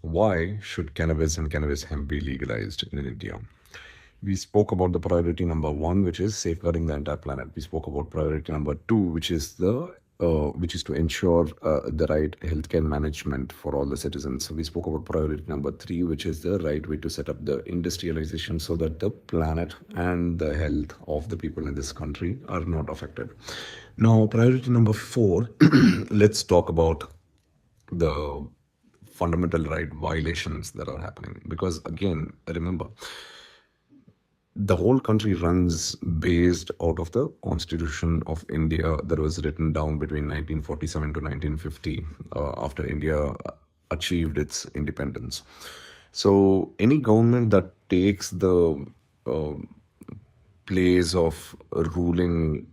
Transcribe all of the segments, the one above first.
Why should cannabis and cannabis hemp be legalized in India? We spoke about the priority number one, which is safeguarding the entire planet. We spoke about priority number two, which is to ensure the right healthcare management for all the citizens. So we spoke about priority number three, which is the right way to set up the industrialization so that the planet and the health of the people in this country are not affected. Now, priority number four, let's talk about the fundamental right violations that are happening. Because again, remember, the whole country runs based out of the Constitution of India that was written down between 1947 to 1950 after India achieved its independence. So any government that takes the uh, place of ruling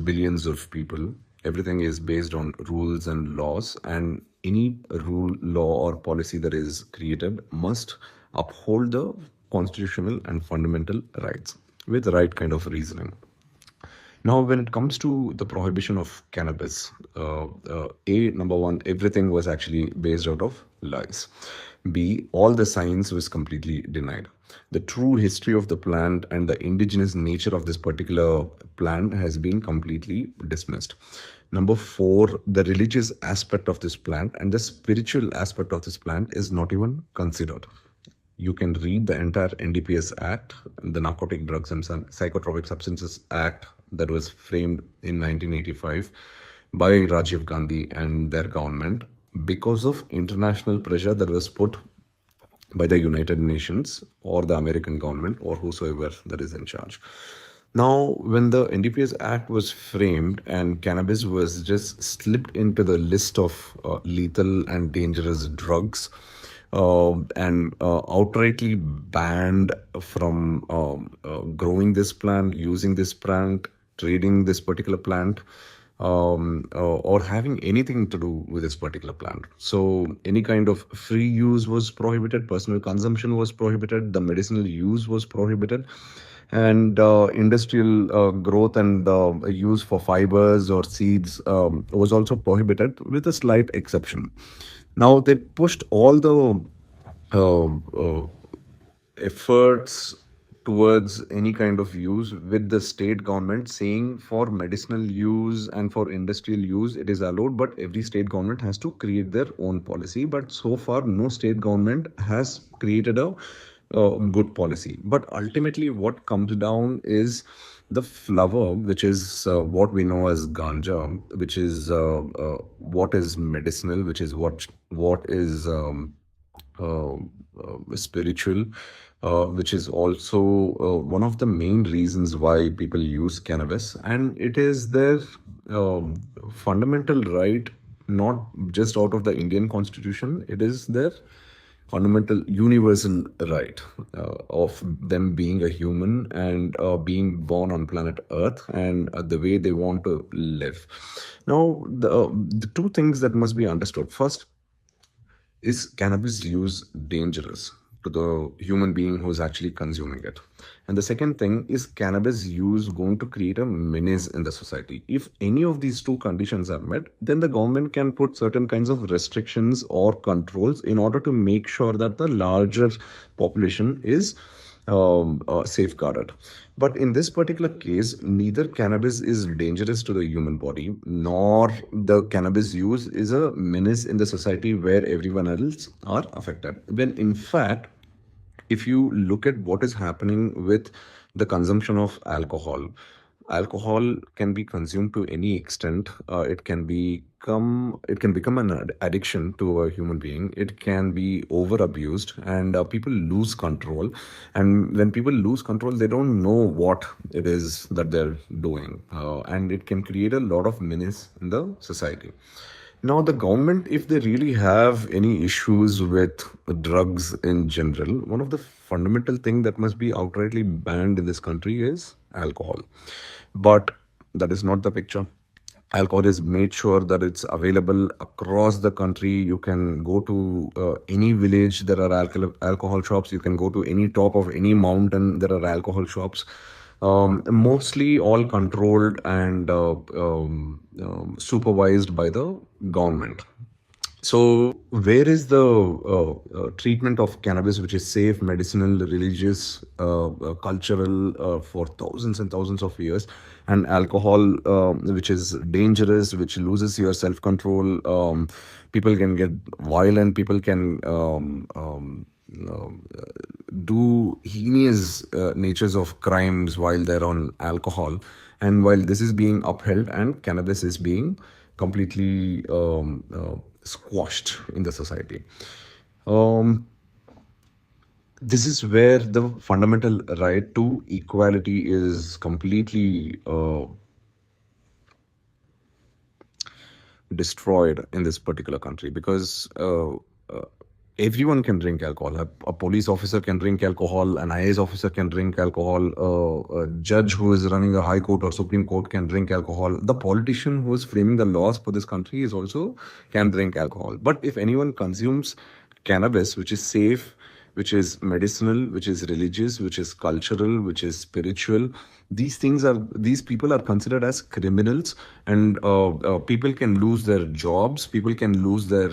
billions of people, everything is based on rules and laws, and any rule, law, or policy that is created must uphold the constitutional and fundamental rights with the right kind of reasoning. Now, when it comes to the prohibition of cannabis, number one, everything was actually based out of lies. B, all the science was completely denied. The true history of the plant and the indigenous nature of this particular plant has been completely dismissed. Number four, the religious aspect of this plant and the spiritual aspect of this plant is not even considered. You can read the entire NDPS Act, the Narcotic Drugs and Psychotropic Substances Act that was framed in 1985 by Rajiv Gandhi and their government because of international pressure that was put by the United Nations or the American government or whosoever that is in charge. Now, when the NDPS Act was framed and cannabis was just slipped into the list of lethal and dangerous drugs, and outrightly banned from growing this plant, using this plant, trading this particular plant, or having anything to do with this particular plant. So any kind of free use was prohibited, personal consumption was prohibited, the medicinal use was prohibited, and industrial growth and use for fibers or seeds was also prohibited with a slight exception. Now they pushed all the uh, uh, efforts towards any kind of use with the state government saying for medicinal use and for industrial use it is allowed, but every state government has to create their own policy. But so far no state government has created a good policy. But ultimately what comes down is the flower, which is what we know as ganja, which is what is medicinal, which is what is spiritual, which is also one of the main reasons why people use cannabis. And it is their fundamental right, not just out of the Indian constitution, it is their fundamental universal right of them being a human and being born on planet Earth and the way they want to live. Now, the two things that must be understood. First, is cannabis use dangerous to the human being who's actually consuming it? And the second thing, is cannabis use going to create a menace in the society? If any of these two conditions are met, then the government can put certain kinds of restrictions or controls in order to make sure that the larger population is safeguarded. But in this particular case, neither cannabis is dangerous to the human body, nor the cannabis use is a menace in the society where everyone else are affected. When in fact, if you look at what is happening with the consumption of alcohol, alcohol can be consumed to any extent. It can become an addiction to a human being. It can be over abused, and people lose control. And when people lose control, they don't know what it is that they're doing, and it can create a lot of menace in the society. Now, the government, if they really have any issues with drugs in general, one of the fundamental thing that must be outrightly banned in this country is alcohol. But that is not the picture. Alcohol is made sure that it's available across the country. You can go to any village, there are alcohol shops. You can go to any top of any mountain, there are alcohol shops. Mostly all controlled and supervised by the government. So, where is the treatment of cannabis, which is safe, medicinal, religious, cultural for thousands and thousands of years, and alcohol, which is dangerous, which loses your self control? People can get violent, people can do heinous natures of crimes while they're on alcohol. And while this is being upheld and cannabis is being completely squashed in the society. This is where the fundamental right to equality is completely destroyed in this particular country, because everyone can drink alcohol. A police officer can drink alcohol, an IAS officer can drink alcohol, a judge who is running a high court or Supreme Court can drink alcohol. The politician who is framing the laws for this country is also can drink alcohol. But if anyone consumes cannabis, which is safe, which is medicinal, which is religious, which is cultural, which is spiritual, these people are considered as criminals, and people can lose their jobs, people can lose their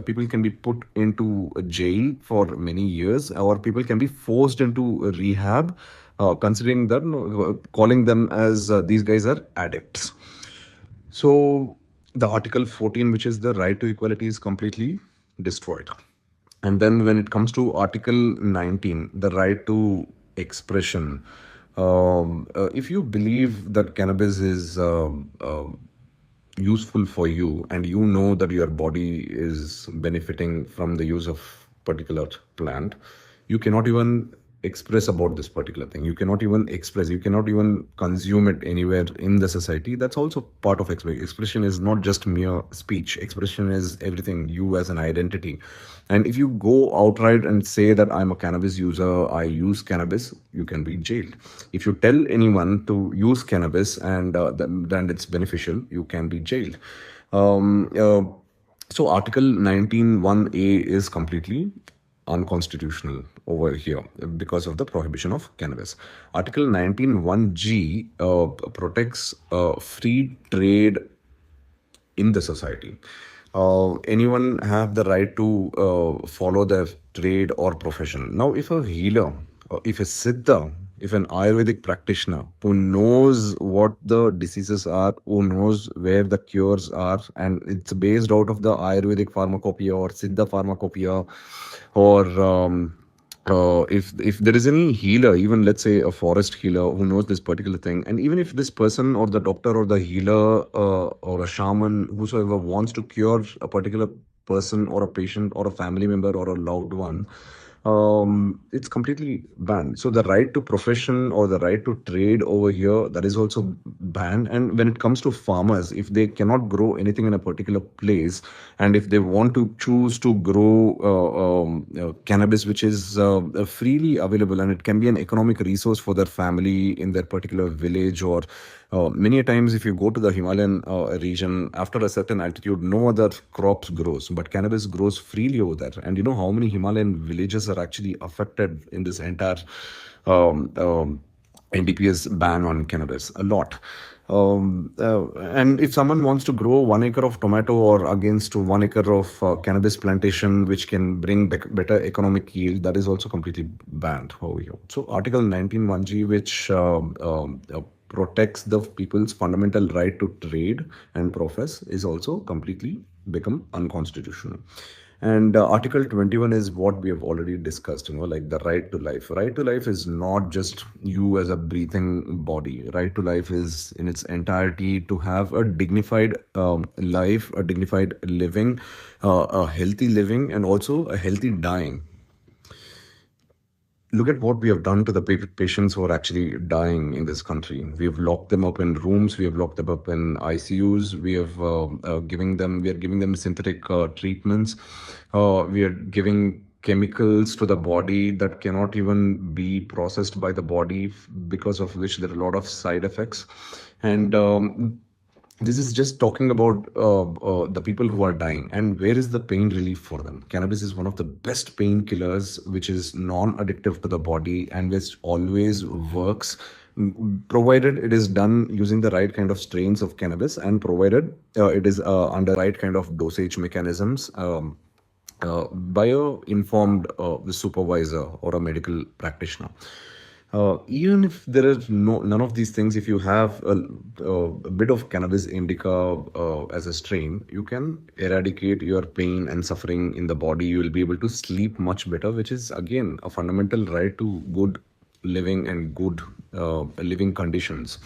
people can be put into a jail for many years, or people can be forced into a rehab, considering that calling them as these guys are addicts. So the Article 14, which is the right to equality, is completely destroyed. And then when it comes to Article 19, the right to expression, if you believe that cannabis is useful for you, and you know that your body is benefiting from the use of particular plant, you cannot even express about this particular thing. You cannot even express, you cannot even consume it anywhere in the society. That's also part of expression. Expression is not just mere speech. Expression is everything, you as an identity. And if you go outright and say that I'm a cannabis user, I use cannabis, you can be jailed. If you tell anyone to use cannabis and then it's beneficial, you can be jailed. So Article 19(1)(a) is completely unconstitutional over here because of the prohibition of cannabis. Article 19(1)(g) protects free trade in the society. Anyone have the right to follow their trade or profession. Now, if a healer, if a siddha, if an Ayurvedic practitioner who knows what the diseases are, who knows where the cures are, and it's based out of the Ayurvedic pharmacopoeia or Siddha pharmacopoeia, or if there is any healer, even let's say a forest healer who knows this particular thing, and even if this person or the doctor or the healer or a shaman, whosoever wants to cure a particular person or a patient or a family member or a loved one, it's completely banned. So the right to profession or the right to trade over here, that is also banned. And when it comes to farmers, if they cannot grow anything in a particular place, and if they want to choose to grow cannabis, which is freely available, and it can be an economic resource for their family in their particular village, or many a times if you go to the Himalayan region, after a certain altitude, no other crops grows, but cannabis grows freely over there. And you know how many Himalayan villages are actually affected in this entire NDPS ban on cannabis? A lot. And if someone wants to grow 1 acre of tomato or against 1 acre of cannabis plantation, which can bring better economic yield, that is also completely banned over here. So Article 19(1)(g), which protects the people's fundamental right to trade and profess, is also completely become unconstitutional. And Article 21 is what we have already discussed, like the right to life. Right to life is not just you as a breathing body. Right to life is in its entirety to have a dignified life, a dignified living, a healthy living, and also a healthy dying. Look at what we have done to the patients who are actually dying in this country. We have locked them up in rooms. We have locked them up in ICUs. We are giving them synthetic treatments. We are giving chemicals to the body that cannot even be processed by the body, because of which there are a lot of side effects. And this is just talking about the people who are dying. And where is the pain relief for them? Cannabis is one of the best painkillers, which is non-addictive to the body and which always works provided it is done using the right kind of strains of cannabis, and provided it is under right kind of dosage mechanisms by a informed supervisor or a medical practitioner. Even if there is none of these things, if you have a bit of cannabis indica as a strain, you can eradicate your pain and suffering in the body. You will be able to sleep much better, which is again a fundamental right to good living and good living conditions.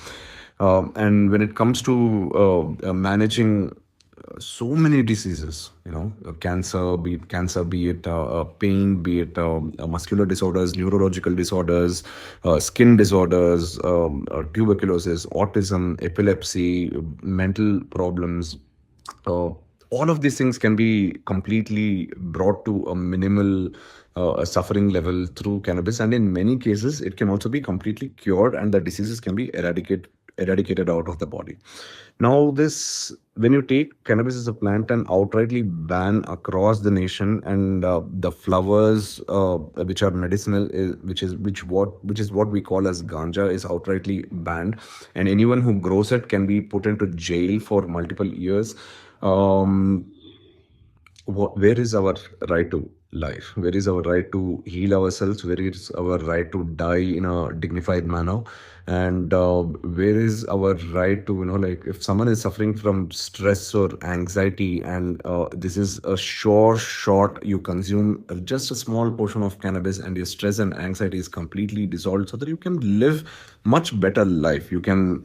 And when it comes to managing so many diseases, cancer, be it pain, be it muscular disorders, neurological disorders, skin disorders, tuberculosis, autism, epilepsy, mental problems. All of these things can be completely brought to a minimal suffering level through cannabis, and in many cases it can also be completely cured, and the diseases can be eradicated out of the body. Now, this when you take cannabis as a plant and outrightly ban across the nation, and the flowers which are medicinal, which is what we call as ganja, is outrightly banned, and anyone who grows it can be put into jail for multiple years. Um, where is our right to life? Where is our right to heal ourselves? Where is our right to die in a dignified manner? And where is our right to, like, if someone is suffering from stress or anxiety, and this is a sure shot, you consume just a small portion of cannabis and your stress and anxiety is completely dissolved, so that you can live much better life. You can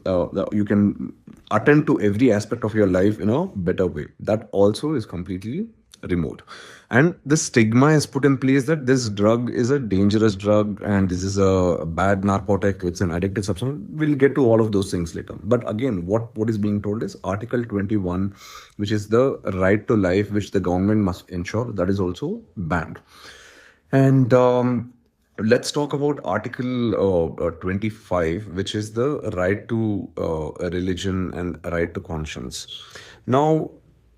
attend to every aspect of your life in a better way. That also is completely removed, and the stigma is put in place that this drug is a dangerous drug and this is a bad narcotic, it's an addictive substance. We'll get to all of those things later, but again, what is being told is Article 21, which is the right to life, which the government must ensure, that is also banned. And let's talk about Article 25, which is the right to religion and right to conscience. Now,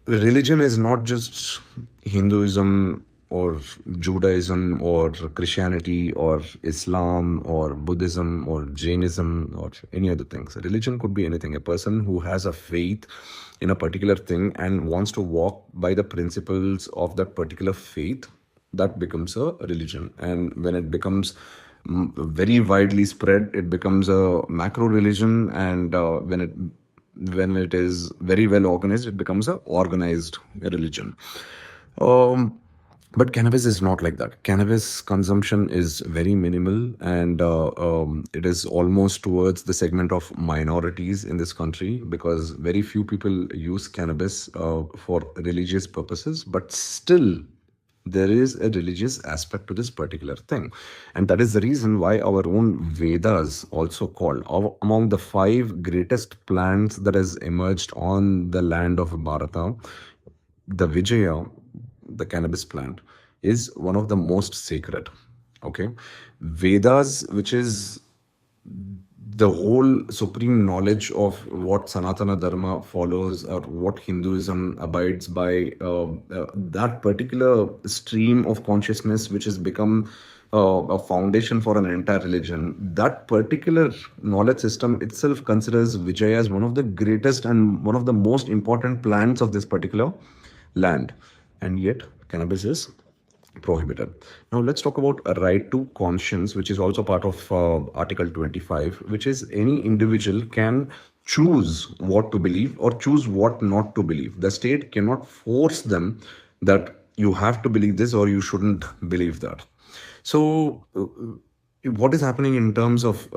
religion is not just Hinduism or Judaism or Christianity or Islam or Buddhism or Jainism or any other things. Religion could be anything. A person who has a faith in a particular thing and wants to walk by the principles of that particular faith, that becomes a religion. And when it becomes very widely spread, it becomes a macro religion. And when it is very well organized, it becomes a organized religion. But cannabis is not like that. Cannabis consumption is very minimal, and it is almost towards the segment of minorities in this country, because very few people use cannabis for religious purposes. But still, there is a religious aspect to this particular thing, and that is the reason why our own Vedas also call among the 5 greatest plants that has emerged on the land of Bharata, the Vijaya, the cannabis plant, is one of the most sacred. Okay, Vedas, which is the whole supreme knowledge of what Sanatana Dharma follows or what Hinduism abides by, that particular stream of consciousness which has become a foundation for an entire religion, that particular knowledge system itself considers Vijaya as one of the greatest and one of the most important plants of this particular land. And yet, cannabis is prohibited. Now, let's talk about a right to conscience, which is also part of Article 25, which is any individual can choose what to believe or choose what not to believe. The state cannot force them that you have to believe this or you shouldn't believe that. So, what is happening in terms of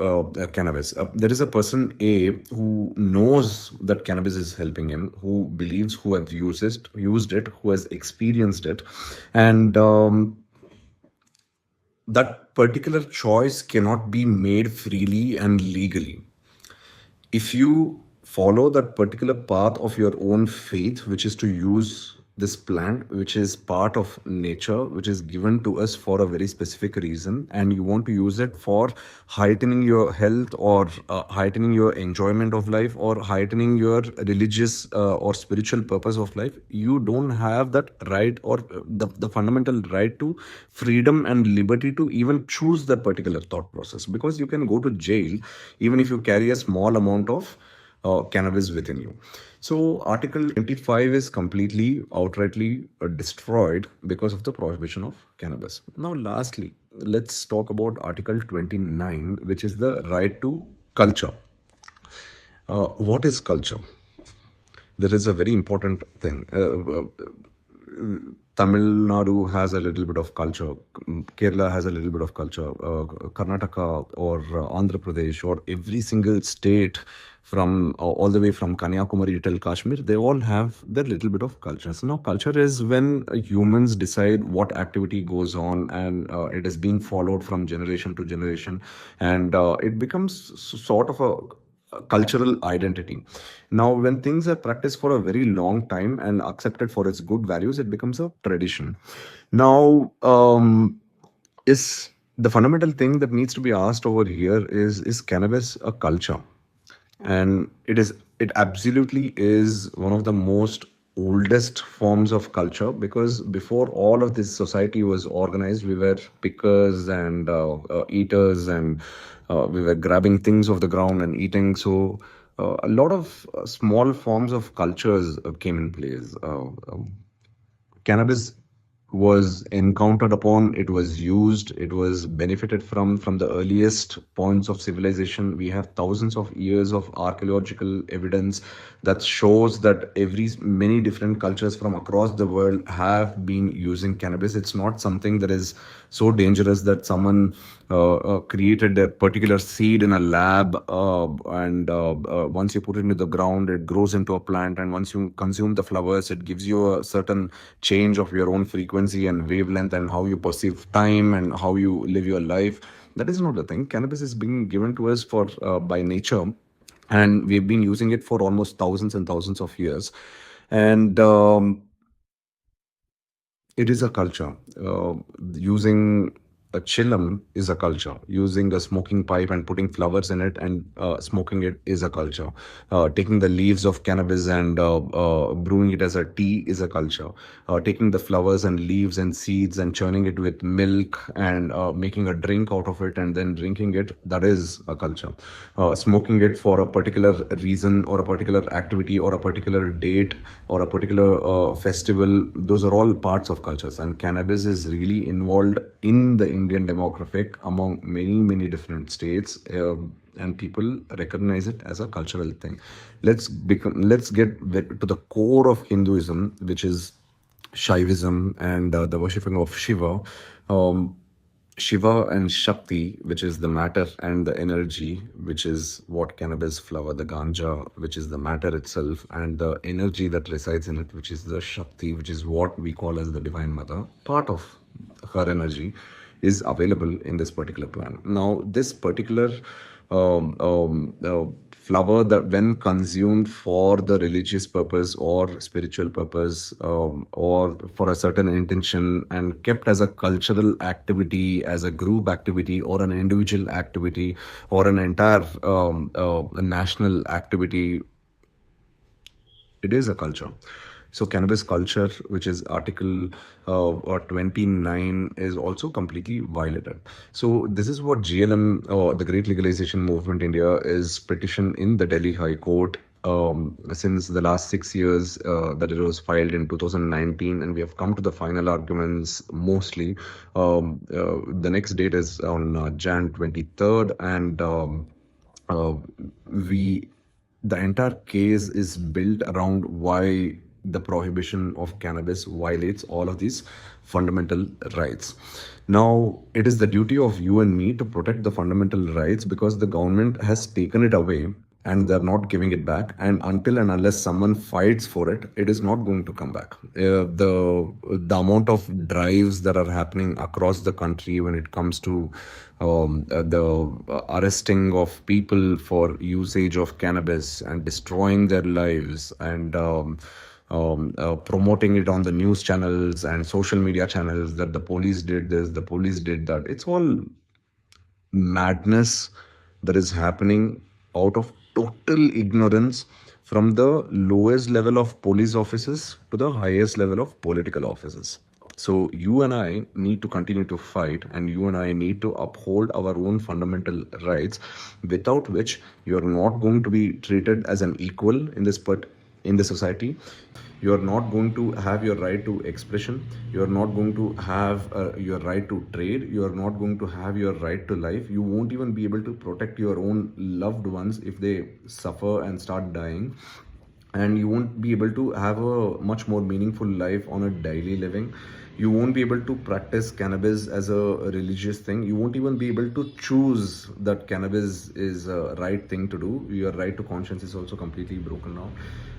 cannabis? There is a person A who knows that cannabis is helping him, who believes, who has used it, who has experienced it, and that particular choice cannot be made freely and legally. If you follow that particular path of your own faith, which is to use this plant, which is part of nature, which is given to us for a very specific reason, and you want to use it for heightening your health, or heightening your enjoyment of life, or heightening your religious or spiritual purpose of life, you don't have that right, or the fundamental right to freedom and liberty to even choose that particular thought process, because you can go to jail even if you carry a small amount of cannabis within you. So Article 25 is completely, outrightly destroyed because of the prohibition of cannabis. Now, lastly, let's talk about Article 29, which is the right to culture. What is culture? There is a very important thing. Tamil Nadu has a little bit of culture. Kerala has a little bit of culture. Karnataka or Andhra Pradesh, or every single state from all the way from Kanyakumari till Kashmir, they all have their little bit of culture. So now culture is when humans decide what activity goes on, and it is being followed from generation to generation, and it becomes sort of a cultural identity. Now, when things are practiced for a very long time and accepted for its good values, it becomes a tradition. Now, is the fundamental thing that needs to be asked over here is cannabis a culture? And it absolutely is one of the most oldest forms of culture, because before all of this society was organized, we were pickers and eaters, and we were grabbing things off the ground and eating. So a lot of small forms of cultures came in place. Cannabis was encountered upon, it was used, it was benefited from the earliest points of civilization. We have thousands of years of archaeological evidence that shows that many different cultures from across the world have been using cannabis. It's not something that is so dangerous that someone created a particular seed in a lab, and once you put it into the ground, it grows into a plant, and once you consume the flowers, it gives you a certain change of your own frequency and wavelength, and how you perceive time and how you live your life. That is not the thing. Cannabis is being given to us for by nature, and we've been using it for almost thousands and thousands of years. And it is a culture. Using a chillum is a culture. Using a smoking pipe and putting flowers in it and smoking it is a culture. Taking the leaves of cannabis and brewing it as a tea is a culture. Taking the flowers and leaves and seeds and churning it with milk and making a drink out of it and then drinking it, that is a culture. Smoking it for a particular reason or a particular activity or a particular date or a particular festival, those are all parts of cultures. And cannabis is really involved in the Indian demographic among many different states, and people recognize it as a cultural thing. Let's get to the core of Hinduism, which is Shaivism and the worshipping of Shiva. Shiva and Shakti, which is the matter and the energy, which is what cannabis flower, the ganja, which is the matter itself, and the energy that resides in it, which is the Shakti, which is what we call as the Divine Mother. Part of her energy is available in this particular plant. Now, this particular flower, that when consumed for the religious purpose or spiritual purpose, or for a certain intention, and kept as a cultural activity, as a group activity or an individual activity or an entire national activity, it is a culture. So cannabis culture, which is Article 29, is also completely violated. So this is what GLM, the Great Legalization Movement India, is petitioned in the Delhi High Court since the last 6 years, that it was filed in 2019, and we have come to the final arguments mostly. The next date is on Jan 23rd, and the entire case is built around why the prohibition of cannabis violates all of these fundamental rights. Now, it is the duty of you and me to protect the fundamental rights, because the government has taken it away and they're not giving it back. And until and unless someone fights for it, it is not going to come back. The amount of drives that are happening across the country when it comes to the arresting of people for usage of cannabis and destroying their lives, and promoting it on the news channels and social media channels that the police did this, the police did that. It's all madness that is happening out of total ignorance from the lowest level of police officers to the highest level of political officers. So you and I need to continue to fight, and you and I need to uphold our own fundamental rights, without which you are not going to be treated as an equal in this in the society. You are not going to have your right to expression. You are not going to have your right to trade. You are not going to have your right to life. You won't even be able to protect your own loved ones if they suffer and start dying. And you won't be able to have a much more meaningful life on a daily living. You won't be able to practice cannabis as a religious thing. You won't even be able to choose that cannabis is a right thing to do. Your right to conscience is also completely broken now.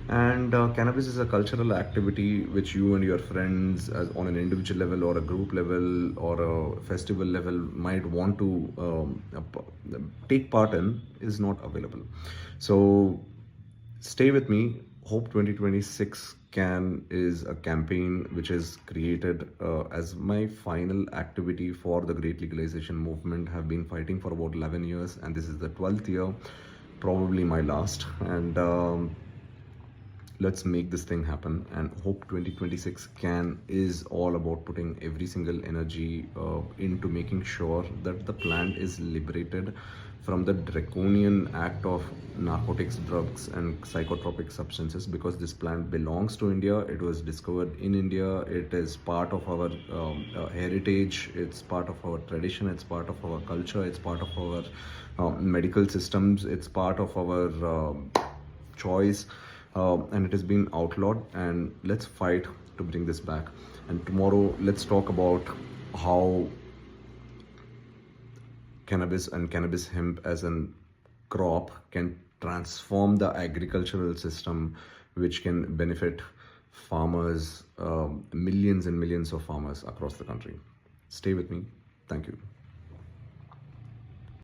And cannabis is a cultural activity which you and your friends, on an individual level or a group level or a festival level, might want to take part in, is not available. So stay with me. Hope 2026 is a campaign which is created as my final activity for the Great Legalization Movement. Have been fighting for about 11 years, and this is the 12th year, probably my last. And let's make this thing happen. And Hope 2026 is all about putting every single energy into making sure that the plant is liberated from the draconian act of narcotics, drugs and psychotropic substances, because this plant belongs to India. It was discovered in India. It is part of our heritage. It's part of our tradition. It's part of our culture. It's part of our medical systems. It's part of our choice. And it has been outlawed, and let's fight to bring this back. And tomorrow, let's talk about how cannabis and cannabis hemp as a crop can transform the agricultural system, which can benefit farmers, millions and millions of farmers across the country. Stay with me. Thank you.